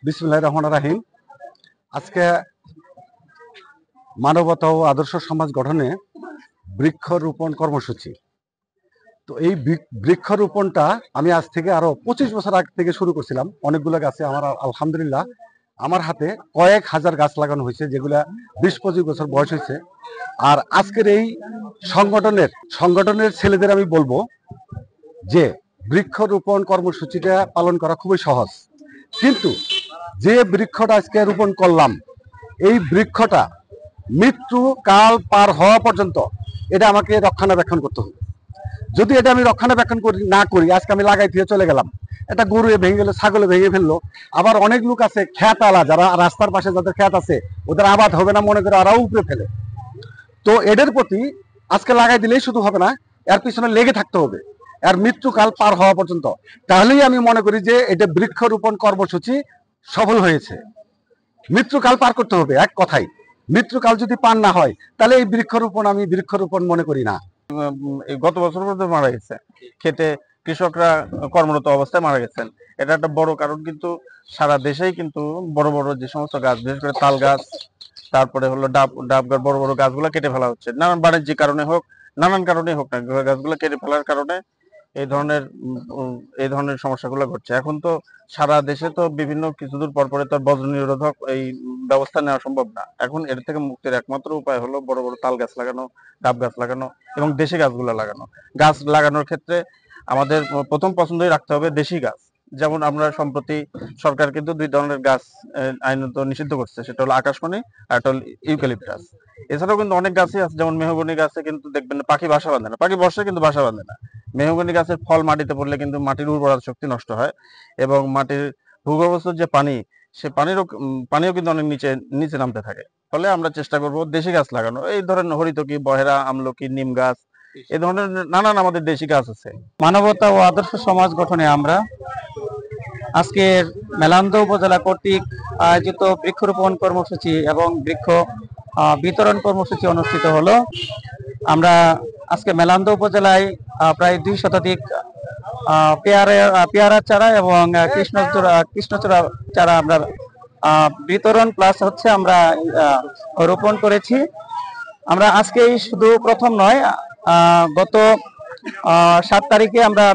বিসমিল্লাহির রহমানির রহিম। আজকে মানবতা ও আদর্শ সমাজ গঠনে বৃক্ষরোপণ কর্মসূচি। তো এই বৃক্ষরোপণটা আমি আজ থেকে আরো 25 বছর আগে থেকে শুরু করছিলাম। অনেকগুলো গাছে আমার আলহামদুলিল্লাহ আমার হাতে কয়েক হাজার গাছ লাগানো হয়েছে, যেগুলা 20-25 বছর বয়স হয়েছে। আর আজকের এই সংগঠনের ছেলেদের আমি বলবো যে বৃক্ষরোপণ কর্মসূচিটা পালন করা খুবই সহজ, কিন্তু যে বৃক্ষটা আজকে রোপণ করলাম এই বৃক্ষটা মৃত্যু কাল পার হওয়া পর্যন্ত এটা আমাকে রক্ষণাবেক্ষণ করতে হবে। যদি এটা আমি রক্ষণাবেক্ষণ না করি, আজকে আমি লাগাই দিয়ে চলে গেলাম, এটা গরু ভেঙে গেলো, ছাগলে ভেঙে ফেললো। আবার অনেক লোক আছে খ্যাত আলা, যারা রাস্তার পাশে যাদের খ্যাত আছে ওদের আবাদ হবে না মনে করে ওরাও উপরে ফেলে। তো এদের প্রতি আজকে লাগাই দিলেই শুধু হবে না, এর পিছনে লেগে থাকতে হবে এর মৃত্যুকাল পার হওয়া পর্যন্ত। তাহলেই আমি মনে করি যে এটা বৃক্ষরোপণ কর্মসূচি সফল হয়েছে। মৃত্যুকাল পার করতে হবে, এক কথাই। মৃত্যুকাল যদি পার না হয় তাহলে এই আমি বৃক্ষরোপণ মনে করি না। গত বছর পর্যন্ত মারা গেছে, খেতে কৃষকরা কর্মরত অবস্থায় মারা গেছেন। এটা একটা বড় কারণ। কিন্তু সারা দেশেই কিন্তু বড় বড় যে সমস্ত গাছ, বিশেষ করে তাল গাছ, তারপরে হলো ডাব গাছ, বড় বড় গাছগুলো কেটে ফেলা হচ্ছে, নানান বাণিজ্যিক কারণে হোক, নানান কারণে হোক না, গাছগুলো কেটে ফেলার কারণে এই ধরনের সমস্যাগুলো ঘটছে। এখন তো সারা দেশে তো বিভিন্ন কিছু দূর পর পরে তো বজ্র নিরোধক এই ব্যবস্থা নেওয়া সম্ভব না। এখন এর থেকে মুক্তির একমাত্র উপায় হলো বড় বড় তাল গাছ লাগানো, ডাব গাছ লাগানো এবং দেশি গাছগুলো লাগানো। গাছ লাগানোর ক্ষেত্রে আমাদের প্রথম পছন্দই রাখতে হবে দেশি গাছ। যেমন আমরা সম্প্রতি সরকার কিন্তু 2 ধরনের গাছ আইনত নিষিদ্ধ করছে, সেটা হলো আকাশমণি আর একটা হলো ইউক্যালিপটাস। এছাড়াও কিন্তু অনেক গাছই আছে, যেমন মেহগনি গাছে কিন্তু দেখবেন পাখি বাসা বাঁধে না, পাখি বর্ষায় কিন্তু বাসা বাঁধে না। মেহগনি গাছের ফল মাটিতে পড়লে কিন্তু মাটির উর্বরতা শক্তি নষ্ট হয় এবং মাটির ভূগর্ভস্থ যে পানি, সে পানিও কিন্তু অনেক নিচে নামতে থাকে। ফলে আমরা চেষ্টা করব দেশি গাছ লাগানো। এই ধরেন হরিতকি, বহেরা, আমলকি, নিম গাছ, এই ধরনের নানান আমাদের দেশি গাছ আছে। মানবতা ও আদর্শ সমাজ গঠনে আমরা আজকের মেলান্দ উপজেলা কর্তৃক আয়োজিত বৃক্ষরোপণ কর্মসূচি এবং বৃক্ষ বিতরণ কর্মসূচি অনুষ্ঠিত হলো। আমরা আজকে মেলান্দ উপজেলায় প্রায় 2 শতাধিক পেয়ারা চারা এবং কৃষ্ণচূড়া চারা আমরা বিতরণ প্লাস হচ্ছে আমরা রোপণ করেছি। আমরা আজকেই শুধু প্রথম নয়, গত 7 তারিখে আমরা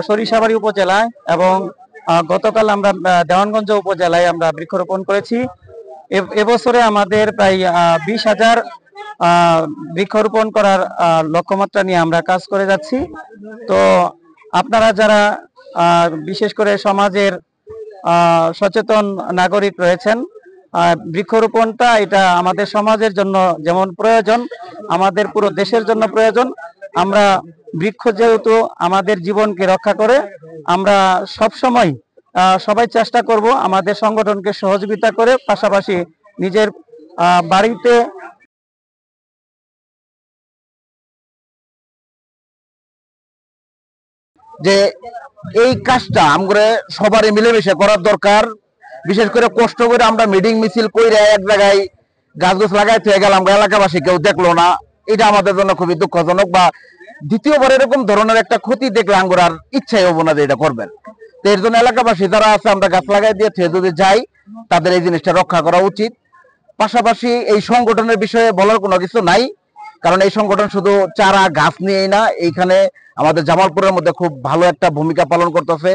সরিষাবাড়ি উপজেলায় এবং গতকাল আমরা দেওয়ানগঞ্জ উপজেলায় আমরা বৃক্ষরোপণ করেছি। এবছরে আমাদের প্রায় 20,000 বৃক্ষরোপণ করার লক্ষ্যমাত্রা নিয়ে আমরা কাজ করে যাচ্ছি। তো আপনারা যারা বিশেষ করে সমাজের সচেতন নাগরিক রয়েছেন, বৃক্ষরোপণটা এটা আমাদের সমাজের জন্য যেমন প্রয়োজন, আমাদের পুরো দেশের জন্য প্রয়োজন। আমরা বৃক্ষ যেহেতু আমাদের জীবনকে রক্ষা করে, আমরা সবসময় সবাই চেষ্টা করব আমাদের সংগঠনকে সহযোগিতা করে, পাশাপাশি নিজের বাড়িতে যে এই কাজটা আমরা সবারই মিলেমিশে করার দরকার। বিশেষ করে কষ্ট করে আমরা মিটিং মিছিল করে এক জায়গায় গাছ লাগাইতে গেলাম, এলাকাবাসী কেউ দেখলো না, এটা আমাদের জন্য খুবই দুঃখজনক। বা দ্বিতীয়বার এরকম ধরনের একটা ক্ষতি দেখলে আঙ্গুর ইচ্ছাই হবো না যে এটা করবেন। তো এর জন্য এলাকাবাসী যারা আছে আমরা গাছ লাগাই দিয়ে যদি যাই, তাদের এই জিনিসটা রক্ষা করা উচিত। পাশাপাশি এই সংগঠনের বিষয়ে বলার কোনো কিছু নাই, কারণ এই সংগঠন শুধু চারা গাছ নিয়েই না, এইখানে আমাদের জামালপুরের মধ্যে খুব ভালো একটা ভূমিকা পালন করতেছে।